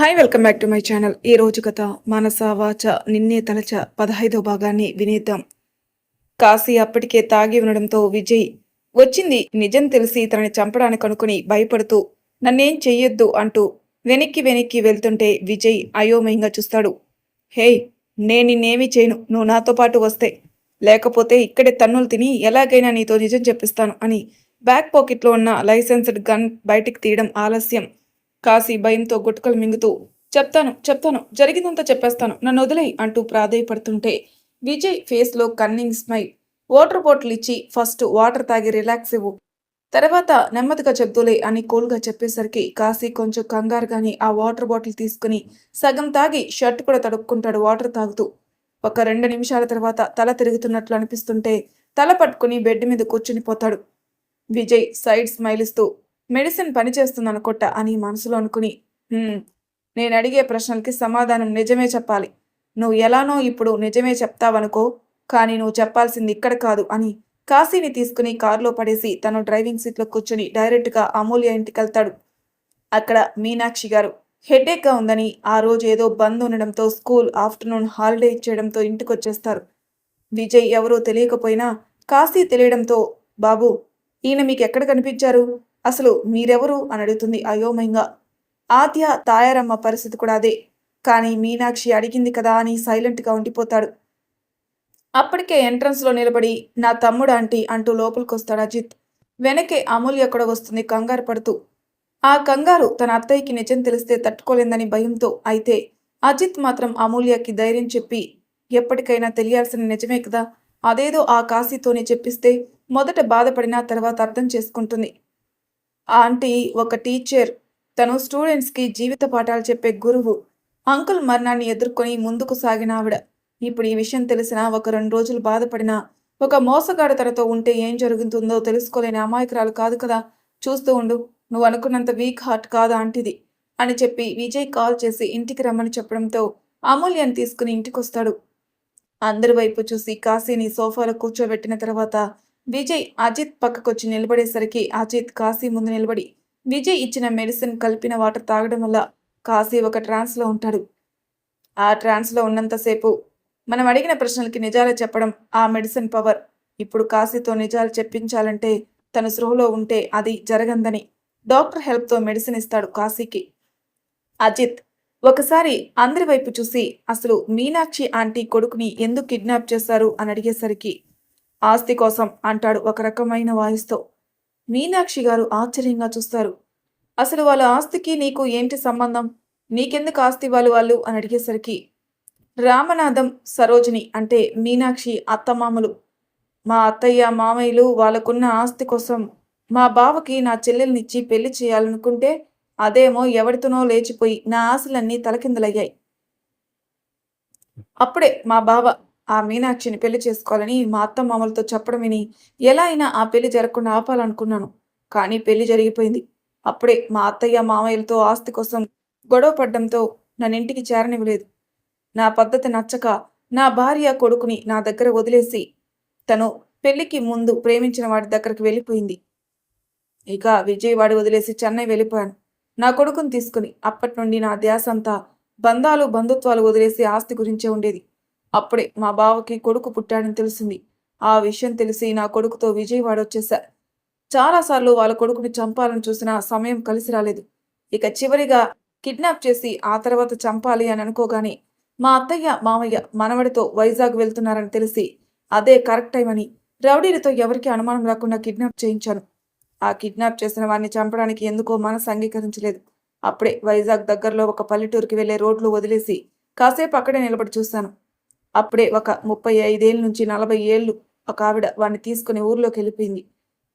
Hi welcome back to my channel. ఈ రోజు కథ మనస వాచ నిన్నే తలచ 15వ భాగాన్ని వినేద్దాం. కాశీ అప్పటికే తాగి ఉండడంతో విజయ్ వచ్చింది నిజం తెలిసి తనని చంపడానికి అనుకుని భయపడుతూ నన్నేం చెయ్యొద్దు అంటూ వెనక్కి వెనక్కి వెళ్తుంటే విజయ్ అయోమయంగా చూస్తాడు. హేయ్, నేను నిన్నేమీ చేయను, నువ్వు నాతో పాటు వస్తే, లేకపోతే ఇక్కడే తన్నులు తిని ఎలాగైనా నీతో నిజం చెప్పిస్తాను అని బ్యాక్ పాకెట్లో ఉన్న లైసెన్స్డ్ గన్ బయటికి తీయడం ఆలస్యం. కాశీ భయంతో గుట్కలు మింగుతూ చెప్తాను చెప్తాను జరిగిందంతా చెప్పేస్తాను, నన్ను వదిలేయి అంటూ ప్రాధేయపడుతుంటే విజయ్ ఫేస్లో కన్నింగ్ స్మైల్. వాటర్ బాటిల్ ఇచ్చి ఫస్ట్ వాటర్ తాగి రిలాక్స్ ఇవ్వు, తర్వాత నెమ్మదిగా చెప్తూలే అని కూల్గా చెప్పేసరికి కాశీ కొంచెం కంగారుగాని ఆ వాటర్ బాటిల్ తీసుకుని సగం తాగి షర్ట్ కూడా తడుక్కుంటాడు వాటర్ తాగుతూ. ఒక 2 నిమిషాల తర్వాత తల తిరుగుతున్నట్లు అనిపిస్తుంటే తల పట్టుకుని బెడ్ మీద కూర్చుని పోతాడు. విజయ్ సైడ్ స్మైల్ ఇస్తూ మెడిసిన్ పనిచేస్తుందనుకొట్ట అని మనసులో అనుకుని, నేను అడిగే ప్రశ్నలకి సమాధానం నిజమే చెప్పాలి, నువ్వు ఎలానో ఇప్పుడు నిజమే చెప్తావనుకో, కానీ నువ్వు చెప్పాల్సింది ఇక్కడ కాదు అని కాశీని తీసుకుని కారులో పడేసి తను డ్రైవింగ్ సీట్లో కూర్చుని డైరెక్ట్గా అమూల్య ఇంటికి వెళ్తాడు. అక్కడ మీనాక్షి గారు హెడేక్గా ఉందని, ఆ రోజు ఏదో బంద్ ఉండడంతో స్కూల్ ఆఫ్టర్నూన్ హాలిడే ఇచ్చేయడంతో ఇంటికి వచ్చేస్తారు. విజయ్ ఎవరో తెలియకపోయినా కాశీ తెలియడంతో, బాబు, ఈయన మీకు ఎక్కడ కనిపించారు, అసలు మీరెవరు అని అడుగుతుంది అయోమయంగా. ఆద్య తాయారమ్మ పరిస్థితి కూడా అదే, కానీ మీనాక్షి అడిగింది కదా అని సైలెంట్గా ఉండిపోతాడు. అప్పటికే ఎంట్రన్స్లో నిలబడి నా తమ్ముడు ఆంటీ అంటూ లోపలికొస్తాడు అజిత్. వెనకే అమూల్య కూడా వస్తుంది కంగారు పడుతూ. ఆ కంగారు తన అత్తయ్యకి నిజం తెలిస్తే తట్టుకోలేందని భయంతో. అయితే అజిత్ మాత్రం అమూల్యకి ధైర్యం చెప్పి, ఎప్పటికైనా తెలియాల్సిన నిజమే కదా, అదేదో ఆ కాశీతోనే చెప్పిస్తే మొదట బాధపడినా తర్వాత అర్థం చేసుకుంటుంది. ఆంటీ ఒక టీచర్, తను స్టూడెంట్స్కి జీవిత పాఠాలు చెప్పే గురువు. అంకుల్ మరణాన్ని ఎదుర్కొని ముందుకు సాగిన ఆవిడ. ఇప్పుడు ఈ విషయం తెలిసినా ఒక 2 రోజులు బాధపడినా, ఒక మోసగాడు తనతో ఉంటే ఏం జరుగుతుందో తెలుసుకోలేని అమాయకురాలు కాదు కదా, చూస్తూ ఉండు, నువ్వు అనుకున్నంత వీక్ హార్ట్ కాదు ఆంటీది అని చెప్పి విజయ్ కాల్ చేసి ఇంటికి రమ్మని చెప్పడంతో అమూల్యని తీసుకుని ఇంటికొస్తాడు. అందరి వైపు చూసి కాశీని సోఫాలో కూర్చోబెట్టిన తర్వాత విజయ్ అజిత్ పక్కకొచ్చి నిలబడేసరికి అజిత్ కాశీ ముందు నిలబడి విజయ్ ఇచ్చిన మెడిసిన్ కలిపిన వాటర్ తాగడం వల్ల కాశీ ఒక ట్రాన్స్లో ఉంటాడు. ఆ ట్రాన్స్లో ఉన్నంతసేపు మనం అడిగిన ప్రశ్నలకి నిజాలు చెప్పడం ఆ మెడిసిన్ పవర్. ఇప్పుడు కాశీతో నిజాలు చెప్పించాలంటే తను స్పృహలో ఉంటే అది జరగందని డాక్టర్ హెల్ప్తో మెడిసిన్ ఇస్తాడు కాశీకి. అజిత్ ఒకసారి అందరి వైపు చూసి అసలు మీనాక్షి ఆంటీ కొడుకుని ఎందుకు కిడ్నాప్ చేశారు అని అడిగేసరికి ఆస్తి కోసం అంటాడు ఒక రకమైన వాయిస్తో. మీనాక్షి గారు ఆశ్చర్యంగా చూస్తారు. అసలు వాళ్ళ ఆస్తికి నీకు ఏంటి సంబంధం, నీకెందుకు ఆస్తి వాళ్ళు అని అడిగేసరికి, రామనాథం సరోజిని అంటే మీనాక్షి అత్తమామలు, మా అత్తయ్య మామయ్యలు వాళ్ళకున్న ఆస్తి కోసం మా బావకి నా చెల్లెల్నిచ్చి పెళ్లి చేయాలనుకుంటే అదేమో ఎవరితోనో లేచిపోయి నా ఆశలన్నీ తలకిందులయ్యాయి. అప్పుడే మా బావ ఆ మీనాక్షిని పెళ్లి చేసుకోవాలని మా అత్తమామలతో చెప్పడం విని ఎలా అయినా ఆ పెళ్లి జరగకుండా ఆపాలనుకున్నాను. కానీ పెళ్లి జరిగిపోయింది. అప్పుడే మా అత్తయ్య మామయ్యలతో ఆస్తి కోసం గొడవ పడ్డంతో నన్ను ఇంటికి చేరనివ్వలేదు. నా పద్ధతి నచ్చక నా భార్య కొడుకుని నా దగ్గర వదిలేసి తను పెళ్లికి ముందు ప్రేమించిన వాడి దగ్గరికి వెళ్ళిపోయింది. ఇక విజయవాడ వదిలేసి చెన్నై వెళ్ళిపోయాను నా కొడుకుని తీసుకుని. అప్పటి నుండి నా ధ్యాస అంతా బంధాలు బంధుత్వాలు వదిలేసి ఆస్తి గురించే ఉండేది. అప్పుడే మా బావకి కొడుకు పుట్టాడని తెలిసింది. ఆ విషయం తెలిసి నా కొడుకుతో విజయవాడ వచ్చేసా. చాలాసార్లు వాళ్ళ కొడుకుని చంపాలని చూసినా సమయం కలిసి రాలేదు. ఇక చివరిగా కిడ్నాప్ చేసి ఆ తర్వాత చంపాలి అని అనుకోగానే మా అత్తయ్య మామయ్య మనవడితో వైజాగ్ వెళ్తున్నారని తెలిసి అదే కరెక్ట్ టైం అని రౌడీలతో ఎవరికి అనుమానం రాకుండా కిడ్నాప్ చేయించాను. ఆ కిడ్నాప్ చేసిన వాడిని చంపడానికి ఎందుకో మనసు అంగీకరించలేదు. అప్పుడే వైజాగ్ దగ్గరలో ఒక పల్లెటూరుకి వెళ్లే రోడ్లు వదిలేసి కాసేపు అక్కడే నిలబడి చూశాను. అప్పుడే ఒక 35 ఏళ్ళ నుంచి 40 ఏళ్ళు ఒక ఆవిడ వాడిని తీసుకుని ఊర్లోకి వెళ్ళిపోయింది.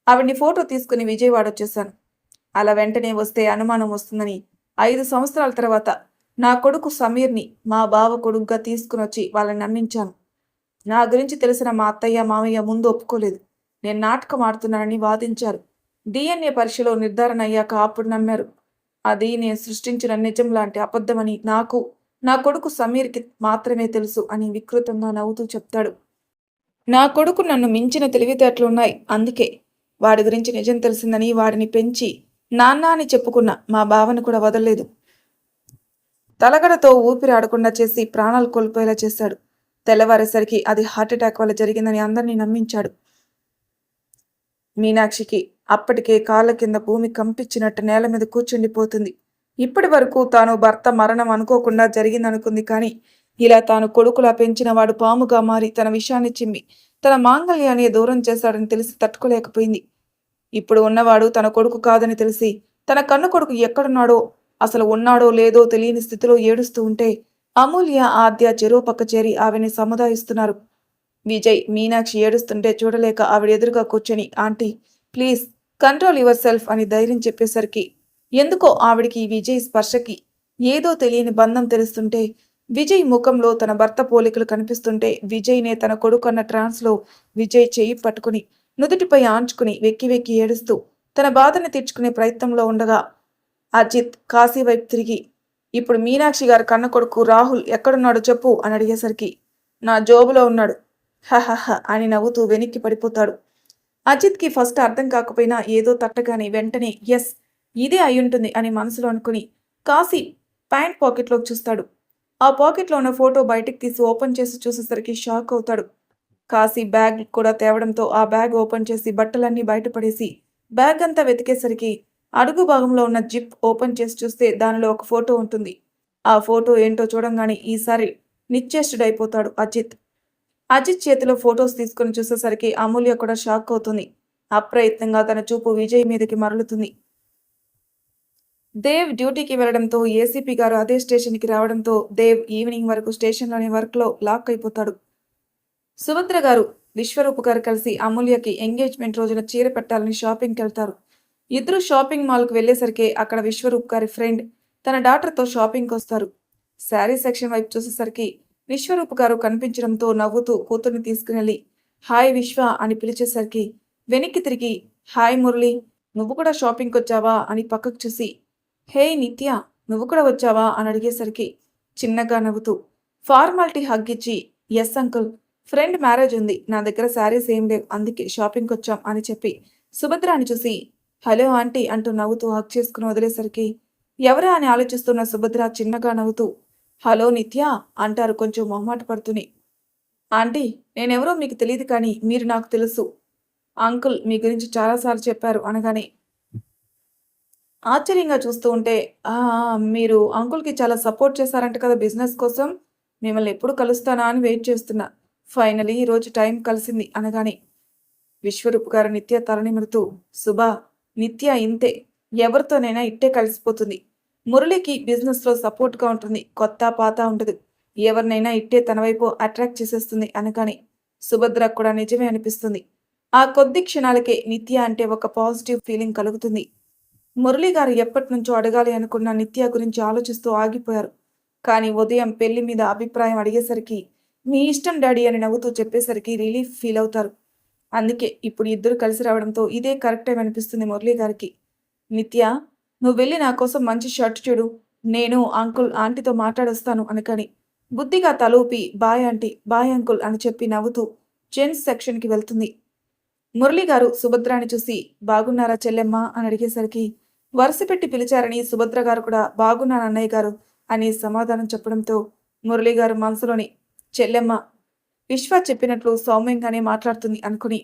ఆవిడ్ని ఫోటో తీసుకుని విజయవాడ వచ్చేసాను. అలా వెంటనే వస్తే అనుమానం వస్తుందని 5 సంవత్సరాల తర్వాత నా కొడుకు సమీర్ని మా బావ కొడుకుగా తీసుకుని వచ్చి వాళ్ళని నమ్మించాను. నా గురించి తెలిసిన మా అత్తయ్య మామయ్య ముందు ఒప్పుకోలేదు. నేను నాటకం ఆడుతున్నానని వాదించారు. DNA పరీక్షలో నిర్ధారణ అయ్యాక అప్పుడు నమ్మారు. అది నేను సృష్టించిన నిజం లాంటి అబద్ధమని నాకు నా కొడుకు సమీర్కి మాత్రమే తెలుసు అని వికృతంగా నవ్వుతూ చెప్తాడు. నా కొడుకు నన్ను మించిన తెలివితేటలున్నాయి, అందుకే వాడి గురించి నిజం తెలిసిందని వాడిని పెంచి నాన్న అని చెప్పుకున్న మా బావను కూడా వదలలేదు. తలగడతో ఊపిరి ఆడకుండా చేసి ప్రాణాలు కోల్పోయేలా చేశాడు. తెల్లవారేసరికి అది హార్ట్అటాక్ వల్ల జరిగిందని అందరినీ నమ్మించాడు. మీనాక్షికి అప్పటికే కాళ్ళ కింద భూమి కంపించినట్టు నేల మీద కూర్చుండిపోతుంది. ఇప్పటి వరకు తాను భర్త మరణం అనుకోకుండా జరిగిందనుకుంది. కానీ ఇలా తాను కొడుకులా పెంచిన వాడు పాముగా మారి తన విషయాన్ని చిమ్మి తన మాంగళ్యాన్ని దూరం చేశాడని తెలిసి తట్టుకోలేకపోయింది. ఇప్పుడు ఉన్నవాడు తన కొడుకు కాదని తెలిసి తన కన్ను కొడుకు ఎక్కడున్నాడో, అసలు ఉన్నాడో లేదో తెలియని స్థితిలో ఏడుస్తూ ఉంటే అమూల్య, ఆద్య చెరువు పక్క చేరి ఆవిని సముదాయిస్తున్నారు. విజయ్ మీనాక్షి ఏడుస్తుంటే చూడలేక ఆవిడ ఎదురుగా కూర్చొని, aunty please control your self అని ధైర్యం చెప్పేసరికి ఎందుకో ఆవిడికి విజయ్ స్పర్శకి ఏదో తెలియని బంధం తెలుస్తుంటే, విజయ్ ముఖంలో తన భర్త పోలికలు కనిపిస్తుంటే, విజయ్నే తన కొడుకు అన్న ట్రాన్స్లో విజయ్ చెయ్యి పట్టుకుని నుదుటిపై ఆంచుకుని వెక్కి వెక్కి ఏడుస్తూ తన బాధని తీర్చుకునే ప్రయత్నంలో ఉండగా అజిత్ కాశీ వైపు తిరిగి, ఇప్పుడు మీనాక్షి గారి కన్న కొడుకు రాహుల్ ఎక్కడున్నాడో చెప్పు అని అడిగేసరికి, నా జోబులో ఉన్నాడు హహహ అని నవ్వుతూ వెనక్కి పడిపోతాడు. అజిత్కి ఫస్ట్ అర్థం కాకపోయినా ఏదో తట్టగానే వెంటనే ఎస్ ఇదే అయ్యుంటుంది అని మనసులో అనుకుని కాశీ ప్యాంట్ పాకెట్లోకి చూస్తాడు. ఆ పాకెట్లో ఉన్న ఫోటో బయటికి తీసి ఓపెన్ చేసి చూసేసరికి షాక్ అవుతాడు. కాశీ బ్యాగ్ కూడా తేవడంతో ఆ బ్యాగ్ ఓపెన్ చేసి బట్టలన్నీ బయటపడేసి బ్యాగ్ అంతా వెతికేసరికి అడుగు భాగంలో ఉన్న జిప్ ఓపెన్ చేసి చూస్తే దానిలో ఒక ఫోటో ఉంటుంది. ఆ ఫోటో ఏంటో చూడంగానే ఈసారి నిశ్చేష్టుడైపోతాడు అజిత్. అజిత్ చేతిలో ఫొటోస్ తీసుకుని చూసేసరికి అమూల్య కూడా షాక్ అవుతుంది. అప్రయత్నంగా తన చూపు విజయ్ మీదకి మరలుతుంది. దేవ్ డ్యూటీకి వెళ్లడంతో ఏసీపీ గారు అదే స్టేషన్కి రావడంతో దేవ్ ఈవినింగ్ వరకు స్టేషన్లోని వర్క్లో లాక్ అయిపోతాడు. సుభద్ర గారు, విశ్వరూప్ గారు కలిసి అమూల్యకి ఎంగేజ్మెంట్ రోజున చీర పెట్టాలని షాపింగ్కి వెళ్తారు. ఇద్దరు షాపింగ్ మాల్కు వెళ్లేసరికి అక్కడ విశ్వరూప్ గారి ఫ్రెండ్ తన డాటర్తో షాపింగ్కి వస్తారు. శారీ సెక్షన్ వైపు చూసేసరికి విశ్వరూప్ గారు కనిపించడంతో నవ్వుతూ కూతుర్ని తీసుకుని హాయ్ విశ్వ అని పిలిచేసరికి వెనక్కి తిరిగి హాయ్ మురళి, నువ్వు కూడా షాపింగ్కి వచ్చావా అని పక్కకు చూసి హే నిత్య, నువ్వు కూడా వచ్చావా అని అడిగేసరికి చిన్నగా నవ్వుతూ ఫార్మాలిటీ హగ్గిచ్చి ఎస్ అంకుల్, ఫ్రెండ్ మ్యారేజ్ ఉంది, నా దగ్గర శారీస్ ఏం లేవు, అందుకే షాపింగ్కి వచ్చాం అని చెప్పి సుభద్రాని చూసి హలో ఆంటీ అంటూ నవ్వుతూ హగ్ చేసుకుని వదిలేసరికి ఎవరా అని ఆలోచిస్తున్న సుభద్ర చిన్నగా నవ్వుతూ హలో నిత్య అంటారు కొంచెం మొహమాట పడుతూనే. ఆంటీ, నేనెవరో మీకు తెలియదు కానీ మీరు నాకు తెలుసు, అంకుల్ మీ గురించి చాలాసార్లు చెప్పారు అనగానే ఆశ్చర్యంగా చూస్తూ ఉంటే మీరు అంకుల్కి చాలా సపోర్ట్ చేశారంట కదా బిజినెస్ కోసం, మిమ్మల్ని ఎప్పుడు కలుస్తానా అని వెయిట్ చేస్తున్నా, ఫైనలీ ఈరోజు టైం కలిసింది అనగానే విశ్వరూప్ గారు నిత్య తలనిమురుతూ సుభా, నిత్య ఇంతే, ఎవరితోనైనా ఇట్టే కలిసిపోతుంది, మురళికి బిజినెస్లో సపోర్ట్గా ఉంటుంది, కొత్త పాత ఉండదు, ఎవరినైనా ఇట్టే తన వైపు అట్రాక్ట్ చేసేస్తుంది అనగానే సుభద్రకు కూడా నిజమే అనిపిస్తుంది. ఆ కొద్ది క్షణాలకే నిత్య అంటే ఒక పాజిటివ్ ఫీలింగ్ కలుగుతుంది. మురళి గారు ఎప్పటి నుంచో అడగాలి అనుకున్న నిత్య గురించి ఆలోచిస్తూ ఆగిపోయారు. కానీ ఉదయం పెళ్లి మీద అభిప్రాయం అడిగేసరికి మీ ఇష్టం డాడీ అని నవ్వుతూ చెప్పేసరికి రిలీఫ్ ఫీల్ అవుతారు. అందుకే ఇప్పుడు ఇద్దరు కలిసి రావడంతో ఇదే కరెక్ట్ టైం అనిపిస్తుంది మురళి గారికి. నిత్య, నువ్వు వెళ్ళి నా కోసం మంచి షర్ట్ చూడు, నేను అంకుల్ ఆంటీతో మాట్లాడొస్తాను అనకని బుద్ధిగా తలూపి బాయ్ ఆంటీ, బాయ్ అంకుల్ అని చెప్పి నవ్వుతూ జెంట్స్ సెక్షన్కి వెళ్తుంది. మురళి గారు సుభద్రాని చూసి బాగున్నారా చెల్లెమ్మ అని అడిగేసరికి వరుస పెట్టి పిలిచారని సుభద్ర గారు కూడా బాగున్నాను అన్నయ్య గారు అని సమాధానం చెప్పడంతో మురళి గారు మనసులోని చెల్లెమ్మ విశ్వ చెప్పినట్లు సౌమ్యంగానే మాట్లాడుతుంది అనుకుని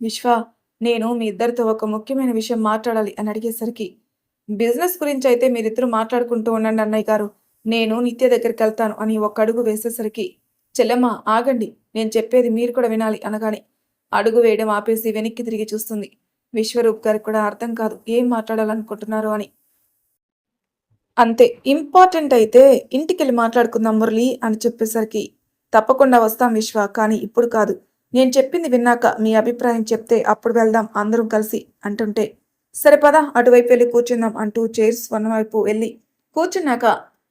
విశ్వ, నేను మీ ఇద్దరితో ఒక ముఖ్యమైన విషయం మాట్లాడాలి అని అడిగేసరికి బిజినెస్ గురించి అయితే మీరిద్దరూ మాట్లాడుకుంటూ ఉండండి అన్నయ్య గారు, నేను నిత్య దగ్గరికి వెళ్తాను అని ఒక అడుగు వేసేసరికి చెల్లెమ్మ ఆగండి, నేను చెప్పేది మీరు కూడా వినాలి అనగానే అడుగు వేయడం ఆపేసి వెనక్కి తిరిగి చూస్తుంది. విశ్వరూప్ గారికి కూడా అర్థం కాదు ఏం మాట్లాడాలనుకుంటున్నారు అని. అంతే, ఇంపార్టెంట్ అయితే ఇంటికెళ్ళి మాట్లాడుకుందాం మురళి అని చెప్పేసరికి తప్పకుండా వస్తాం విశ్వ, కానీ ఇప్పుడు కాదు, నేను చెప్పింది విన్నాక మీ అభిప్రాయం చెప్తే అప్పుడు వెళ్దాం అందరం కలిసి అంటుంటే సరే పద అటువైపు వెళ్ళి కూర్చుందాం అంటూ చైర్స్ వైపు వెళ్ళి కూర్చున్నాక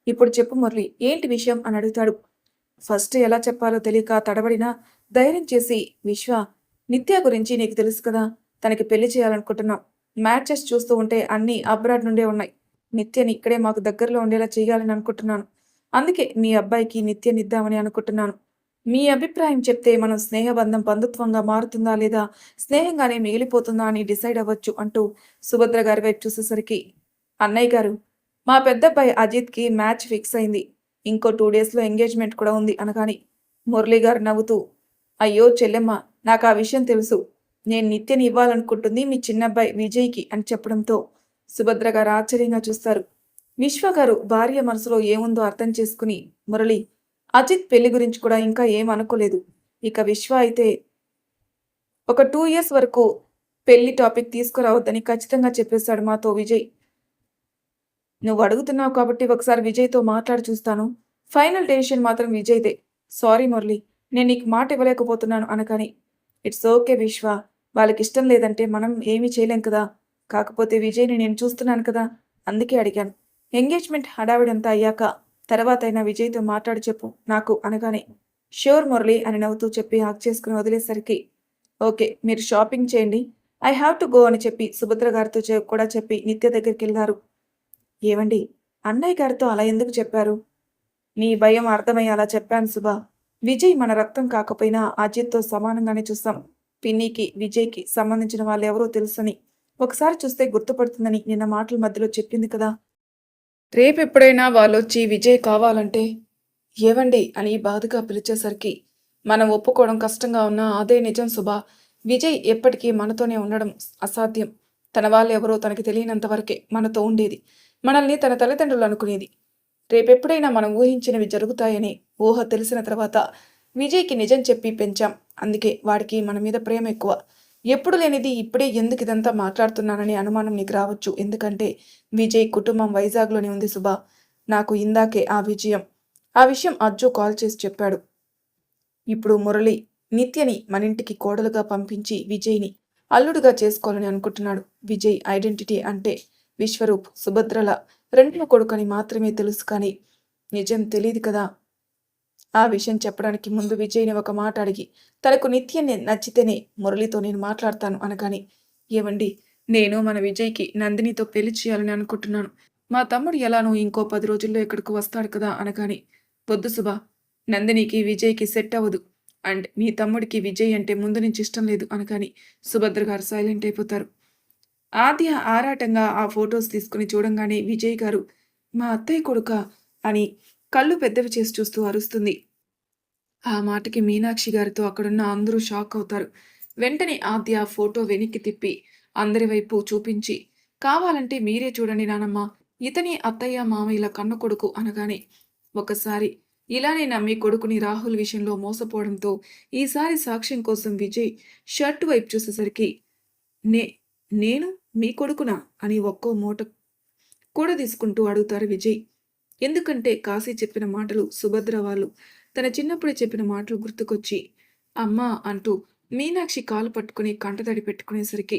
ఇప్పుడు చెప్పు మురళి, ఏంటి విషయం అని అడుగుతాడు. ఫస్ట్ ఎలా చెప్పాలో తెలియక తడబడినా ధైర్యం చేసి విశ్వ, నిత్య గురించి నీకు తెలుసు కదా, తనకి పెళ్లి చేయాలనుకుంటున్నాం, మ్యాచెస్ చూస్తూ ఉంటే అన్నీ అబ్రాడ్ నుండే ఉన్నాయి, నిత్యని ఇక్కడే మాకు దగ్గరలో ఉండేలా చేయాలని అనుకుంటున్నాను, అందుకే మీ అబ్బాయికి నిత్యనిద్దామని అనుకుంటున్నాను, మీ అభిప్రాయం చెప్తే మనం స్నేహబంధం బంధుత్వంగా మారుతుందా లేదా స్నేహంగానే మిగిలిపోతుందా అని డిసైడ్ అవ్వచ్చు అంటూ సుభద్ర గారి వైపు చూసేసరికి అన్నయ్య గారు, మా పెద్దబ్బాయి అజిత్‌కి మ్యాచ్ ఫిక్స్ అయింది. ఇంకో 2 డేస్‌లో ఎంగేజ్‌మెంట్ కూడా ఉంది అనగానే, మురళి గారు నవ్వుతూ, అయ్యో చెల్లెమ్మ, నాకా విషయం తెలుసు. నేను నిత్యని ఇవ్వాలనుకుంటుంది మీ చిన్నబ్బాయి విజయ్‌కి అని చెప్పడంతో సుభద్ర గారు ఆశ్చర్యంగా చూస్తారు. విశ్వ గారు భార్య మనసులో ఏముందో అర్థం చేసుకుని, మురళి, అజిత్ పెళ్లి గురించి కూడా ఇంకా ఏం అనుకోలేదు. ఇక విశ్వ అయితే ఒక 2 ఇయర్స్ వరకు పెళ్లి టాపిక్ తీసుకురావద్దని ఖచ్చితంగా చెప్పేశాడు మాతో విజయ్. నువ్వు అడుగుతున్నావు కాబట్టి ఒకసారి విజయ్‌తో మాట్లాడి చూస్తాను. ఫైనల్ డెసిషన్ మాత్రం విజయ్‌దే. సారీ మురళి, నేను నీకు మాట ఇవ్వలేకపోతున్నాను అనగానే, ఇట్స్ ఓకే విశ్వ. వాళ్ళకిష్టం లేదంటే మనం ఏమీ చేయలేం కదా! కాకపోతే విజయ్‌ని నేను చూస్తున్నాను కదా! అందుకే అడిగాను. ఎంగేజ్‌మెంట్ హడావిడంతా అయ్యాక తర్వాతైనా విజయ్‌తో మాట్లాడి చెప్పు నాకు అనగానే, ష్యూర్ మురళి అని నవ్వుతూ చెప్పి హగ్ చేసుకొని వదిలేసరికి, ఓకే. మీరు షాపింగ్ చేయండి. ఐ హావ్ టు గో అని చెప్పి సుభద్ర గారితో కూడా చెప్పి నిత్య దగ్గరికెళ్లారు. ఏవండి, అన్నయ్య గారితో అలా ఎందుకు చెప్పారు? నీ భయం అర్థమయ్యి అలా చెప్పాను సుభా. విజయ్ మన రక్తం కాకపోయినా అజిత్‌తో సమానంగానే చూస్తాం. పిన్నికి, విజయ్‌కి సంబంధించిన వాళ్ళెవరో తెలుసని, ఒకసారి చూస్తే గుర్తుపడుతుందని నిన్న మాటల మధ్యలో చెప్పింది కదా! రేపెప్పుడైనా వాళ్ళొచ్చి విజయ్ కావాలంటే, ఏవండి అని బాధగా పిలిచేసరికి, మనం ఒప్పుకోవడం కష్టంగా ఉన్నా అదే నిజం సుభా. విజయ్ ఎప్పటికీ మనతోనే ఉండడం అసాధ్యం. తన వాళ్ళెవరో తనకి తెలియనంత వరకే మనతో ఉండేది. మనల్ని తన తల్లిదండ్రులు అనుకునేది. రేపెప్పుడైనా మనం ఊహించినవి జరుగుతాయని ఊహ తెలిసిన తర్వాత విజయ్‌కి నిజం చెప్పి పెంచాం. అందుకే వాడికి మన మీద ప్రేమ ఎక్కువ. ఎప్పుడు లేనిది ఇప్పుడే ఎందుకు ఇదంతా మాట్లాడుతున్నానని అనుమానం నీకు రావచ్చు. ఎందుకంటే విజయ్ కుటుంబం వైజాగ్‌లోనే ఉంది సుభా. నాకు ఇందాకే ఆ విషయం అజ్జు కాల్ చేసి చెప్పాడు. ఇప్పుడు మురళి నిత్యని మనింటికి కోడలుగా పంపించి విజయ్‌ని అల్లుడుగా చేసుకోవాలని అనుకుంటున్నాడు. విజయ్ ఐడెంటిటీ అంటే విశ్వరూప్, సుభద్రల రెండవ కొడుకని మాత్రమే తెలుసు కానీ నిజం తెలీదు కదా! ఆ విషయం చెప్పడానికి ముందు విజయ్‌ని ఒక మాట అడిగి, తనకు నిత్యని నచ్చితేనే మురళితో నేను మాట్లాడతాను అనగానే, ఏవండీ, నేను మన విజయ్‌కి నందినితో పెళ్లి చేయాలని అనుకుంటున్నాను. మా తమ్ముడు ఎలానో ఇంకో 10 రోజుల్లో ఇక్కడికి వస్తాడు కదా అనగానే, వద్దు సుభా, నందినికి విజయ్‌కి సెట్ అవ్వదు. అండ్ నీ తమ్ముడికి విజయ్ అంటే ముందు నుంచి ఇష్టం లేదు అనగానే సుభద్ర గారు సైలెంట్ అయిపోతారు. ఆద్య ఆరాటంగా ఆ ఫోటోస్ తీసుకుని చూడంగానే విజయ్ గారు, మా అత్తయ్య కొడుకా అని కళ్ళు పెద్దవి చేసి చూస్తూ అరుస్తుంది. ఆ మాటకి మీనాక్షి గారితో అక్కడున్న అందరూ షాక్ అవుతారు. వెంటనే ఆద్య ఫోటో వెనక్కి తిప్పి అందరి వైపు చూపించి, కావాలంటే మీరే చూడండి నానమ్మ, ఇతని అత్తయ్య మామయ్యల కన్న కొడుకు అనగానే, ఒకసారి ఇలానే నమ్మి కొడుకుని రాహుల్ విషయంలో మోసపోవడంతో ఈసారి సాక్ష్యం కోసం విజయ్ షర్ట్ వైపు చూసేసరికి, నే నేను మీ కొడుకునా అని ఒక్కో మూట కూడా తీసుకుంటూ అడుగుతారు విజయ్. ఎందుకంటే కాశీ చెప్పిన మాటలు సుభద్ర వాళ్ళు తన చిన్నప్పుడే చెప్పిన మాటలు గుర్తుకొచ్చి, అమ్మా అంటూ మీనాక్షి కాలు పట్టుకుని కంటతడి పెట్టుకునేసరికి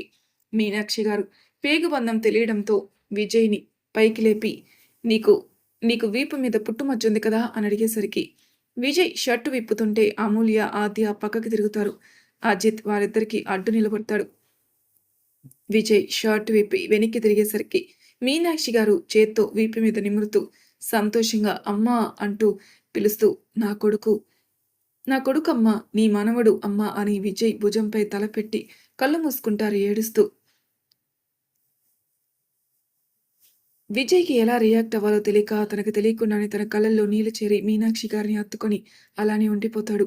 మీనాక్షి గారు పేగుబంధం తెలియడంతో విజయ్‌ని పైకి లేపి, నీకు నీకు వీపు మీద పుట్టుమచ్చుంది కదా అని అడిగేసరికి విజయ్ షర్టు విప్పుతుంటే అమూల్య, ఆద్య పక్కకి తిరుగుతారు. అజిత్ వారిద్దరికీ అడ్డు నిలబడతాడు. విజయ్ షర్ట్ విప్పి వెనక్కి తిరిగేసరికి మీనాక్షి గారు చేత్తో వీపు మీద నిమురుతూ సంతోషంగా అమ్మా అంటూ పిలుస్తూ, నా కొడుకు, నా కొడుకమ్మా, నీ మనవడు అమ్మా అని విజయ్ భుజంపై తలపెట్టి కళ్ళు మూసుకుంటారు ఏడుస్తూ. విజయ్‌కి ఎలా రియాక్ట్ అవ్వాలో తెలియక తనకు తెలియకుండానే తన కళ్ళల్లో నీళ్లు చేరి మీనాక్షి గారిని హత్తుకొని అలానే ఉండిపోతాడు.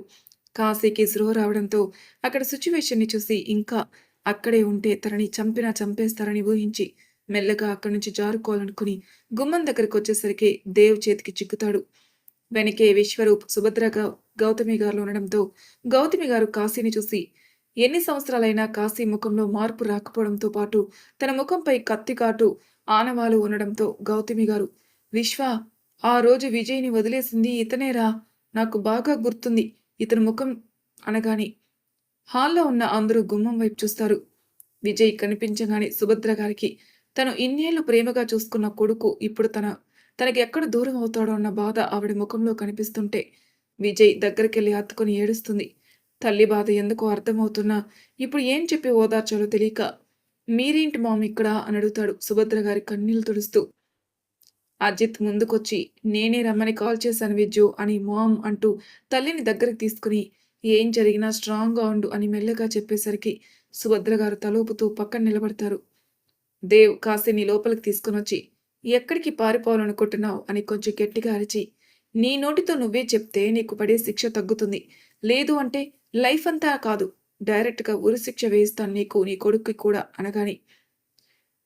కాశీకి స్పృహ రావడంతో అక్కడ సిట్యుయేషన్‌ని చూసి ఇంకా అక్కడే ఉంటే తనని చంపినా చంపేస్తారని ఊహించి మెల్లగా అక్కడి నుంచి జారుకోవాలనుకుని గుమ్మం దగ్గరకొచ్చేసరికి దేవ్ చేతికి చిక్కుతాడు. వెనకే విశ్వరూప్, సుభద్ర, గౌతమి గారులు ఉండడంతో గౌతమి గారు కాశీని చూసి, ఎన్ని సంవత్సరాలైనా కాశీ ముఖంలో మార్పు రాకపోవడంతో పాటు తన ముఖంపై కత్తికాటు ఆనవాలు ఉండడంతో గౌతమి గారు, విశ్వ, ఆ రోజు విజయ్‌ని వదిలేసింది ఇతనేరా, నాకు బాగా గుర్తుంది ఇతని ముఖం అనగానే హాల్‌లో ఉన్న అందరూ గుమ్మం వైపు చూస్తారు. విజయ్ కనిపించగానే సుభద్ర గారికి తను ఇన్నేళ్లు ప్రేమగా చూసుకున్న కొడుకు ఇప్పుడు తనకి ఎక్కడ దూరం అవుతాడో అన్న బాధ ఆవిడ ముఖంలో కనిపిస్తుంటే విజయ్ దగ్గరికెళ్ళి హత్తుకొని ఏడుస్తుంది. తల్లి బాధ ఎందుకో అర్థమవుతున్నా ఇప్పుడు ఏం చెప్పి ఓదార్చాలో తెలియక, మీరేంటి మామ్ ఇక్కడ అని అడుగుతాడు సుభద్ర గారి కన్నీళ్లు తుడుస్తూ. అజిత్ ముందుకొచ్చి, నేనే రమ్మని కాల్ చేశాను విజ్జు అని మామ్ అంటూ తల్లిని దగ్గరికి తీసుకుని, ఏం జరిగినా స్ట్రాంగ్‌గా ఉండు అని మెల్లగా చెప్పేసరికి సుభద్ర గారు తలూపుతూ పక్కన నిలబడతారు. దేవ్ కాశీని లోపలికి తీసుకొనొచ్చి, ఎక్కడికి పారిపోవాలనుకుంటున్నావు అని కొంచెం గట్టిగా అరిచి, నీ నోటితో నువ్వే చెప్తే నీకు పడే శిక్ష తగ్గుతుంది. లేదు అంటే లైఫ్ అంతా కాదు, డైరెక్ట్‌గా ఉరిశిక్ష వేయిస్తాను నీకు, నీ కొడుక్కి కూడా అనగానే,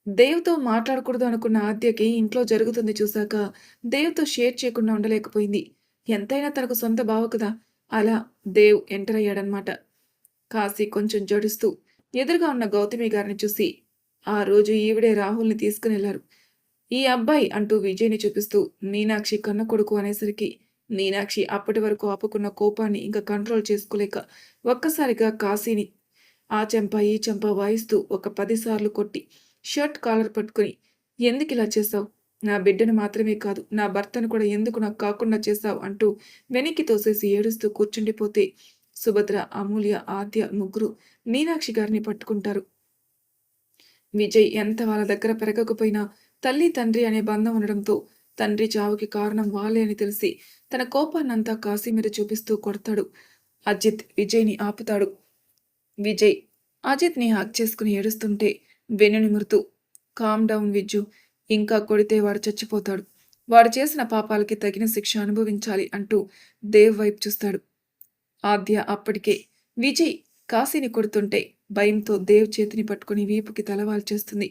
దేవ్‌తో మాట్లాడకూడదు అనుకున్న ఆద్యకి ఇంట్లో జరుగుతుంది చూసాక దేవ్‌తో షేర్ చేయకుండా ఉండలేకపోయింది. ఎంతైనా తనకు సొంత బావ కదా! అలా దేవ్ ఎంటర్ అయ్యాడనమాట. కాశీ కొంచెం జడుస్తూ ఎదురుగా ఉన్న గౌతమి గారిని చూసి, ఆ రోజు ఈవిడే రాహుల్‌ని తీసుకునెళ్లారు. ఈ అబ్బాయి అంటూ విజయ్‌ని చూపిస్తూ మీనాక్షి కన్న కొడుకు అనేసరికి మీనాక్షి అప్పటి వరకు ఆపుకున్న కోపాన్ని ఇంక కంట్రోల్ చేసుకోలేక ఒక్కసారిగా కాశీని ఆ చెంప, ఈ చెంప వాయిస్తూ ఒక 10 సార్లు కొట్టి షర్ట్ కాలర్ పట్టుకొని ఎందుకిలా చేశావు? నా బిడ్డను మాత్రమే కాదు, నా భర్తను కూడా ఎందుకు నాకు కాకుండా చేశావు? అంటూ వెనక్కి తోసేసి ఏడుస్తూ కూర్చుండిపోతే సుభద్ర, అమూల్య, ఆద్య ముగ్గురు మీనాక్షి గారిని పట్టుకుంటారు. విజయ్ ఎంత వాళ్ళ దగ్గర పెరగకపోయినా తల్లి, తండ్రి అనే బంధం ఉండడంతో తండ్రి చావుకి కారణం వాళ్ళే అని తెలిసి తన కోపాన్నంతా కాశీ మీద చూపిస్తూ కొడతాడు. అజిత్ విజయ్‌ని ఆపుతాడు. విజయ్ అజిత్‌ని హగ్ చేసుకుని ఏడుస్తుంటే వెన్ను నిమురుతూ కామ్ డౌన్ విజ్జు. ఇంకా కొడితే వాడు చచ్చిపోతాడు. వాడు చేసిన పాపాలకి తగిన శిక్ష అనుభవించాలి అంటూ దేవ్ వైపు చూస్తాడు. ఆద్య అప్పటికే విజయ్ కాశీని కొడుతుంటే భయంతో దేవ్ చేతిని పట్టుకుని వీపుకి తలవాల్చేస్తుంది.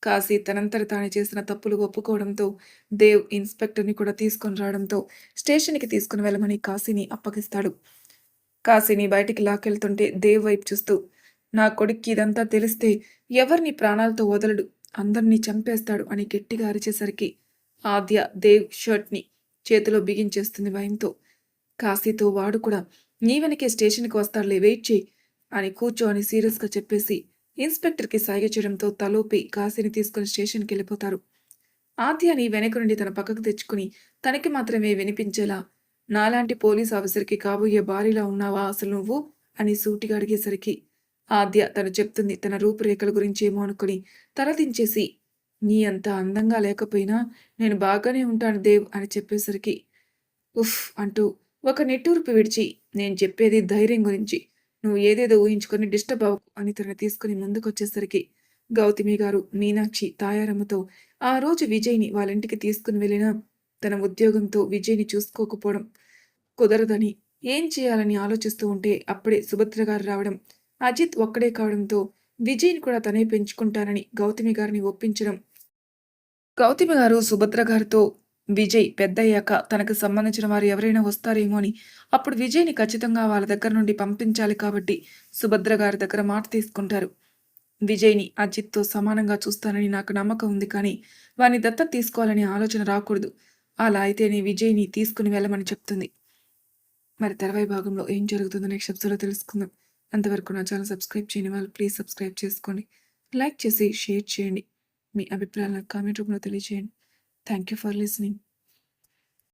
కాశీ తనంతట తాను చేసిన తప్పులు ఒప్పుకోవడంతో దేవ్ ఇన్స్పెక్టర్ని కూడా తీసుకొని రావడంతో స్టేషన్‌కి తీసుకుని వెళ్ళమని కాశీని అప్పగిస్తాడు. కాశీని బయటికి లాక్కెళ్తుంటే దేవ్ వైపు చూస్తూ నా కొడుక్కి ఇదంతా తెలిస్తే ఎవరిని ప్రాణాలతో వదలడు, అందరినీ చంపేస్తాడు అని గట్టిగా అరిచేసరికి ఆద్య దేవ్ షర్ట్‌ని చేతిలో బిగించేస్తుంది భయంతో. కాశీతో వాడు కూడా నీ వెనకే స్టేషన్‌కి వస్తాడులే, వెయిట్ చెయ్యి అని కూర్చో అని సీరియస్‌గా చెప్పేసి ఇన్స్పెక్టర్‌కి సైగ చేయడంతో తలూపి కాశీని తీసుకుని స్టేషన్‌కెళ్ళిపోతారు. ఆద్యని వెనక నుండి తన పక్కకు తెచ్చుకుని తనకి మాత్రమే వినిపించేలా నాలాంటి పోలీస్ ఆఫీసర్‌కి కాబోయే భార్యలా ఉన్నావా అసలు నువ్వు? అని సూటిగా అడిగేసరికి ఆద్య తను చెప్తుంది తన రూపురేఖల గురించేమో అనుకుని తల దించేసి నీ అంత అందంగా లేకపోయినా నేను బాగానే ఉంటాను దేవ్ అని చెప్పేసరికి ఉఫ్! అంటూ ఒక నిట్టూర్పు విడిచి నేను చెప్పేది ధైర్యం గురించి. నువ్వు ఏదేదో ఊహించుకొని డిస్టర్బ్ అవ్వకు అని తనని తీసుకుని ముందుకొచ్చేసరికి గౌతమి గారు, మీనాక్షి, తాయారమ్మతో ఆ రోజు విజయ్‌ని వాళ్ళింటికి తీసుకుని వెళ్ళినా తన ఉద్యోగంతో విజయ్‌ని చూసుకోకపోవడం కుదరదని ఏం చేయాలని ఆలోచిస్తూ ఉంటే అప్పుడే సుభద్ర గారు రావడం, అజిత్ ఒక్కడే కావడంతో విజయ్‌ని కూడా తనే పెంచుకుంటానని గౌతమి గారిని ఒప్పించడం. గౌతమి గారు సుభద్ర గారితో విజయ్ పెద్దయ్యాక తనకు సంబంధించిన వారు ఎవరైనా వస్తారేమో అని, అప్పుడు విజయ్‌ని ఖచ్చితంగా వాళ్ళ దగ్గర నుండి పంపించాలి కాబట్టి సుభద్ర గారి దగ్గర మాట తీసుకుంటారు. విజయ్‌ని అజిత్‌తో సమానంగా చూస్తానని నాకు నమ్మకం ఉంది కానీ, వారిని దత్తత తీసుకోవాలనే ఆలోచన రాకూడదు. అలా అయితేనే విజయ్‌ని తీసుకుని వెళ్ళమని చెప్తుంది. మరి తర్వాయి భాగంలో ఏం జరుగుతుందో నెక్స్ట్ ఎపిసోడ్‌లో తెలుసుకుందాం. అంతవరకు నా ఛానల్ సబ్స్క్రైబ్ చేయని వాళ్ళు ప్లీజ్ సబ్స్క్రైబ్ చేసుకోండి. లైక్ చేసి షేర్ చేయండి. మీ అభిప్రాయాలను కామెంట్ రూపంలో తెలియజేయండి. Thank you for listening.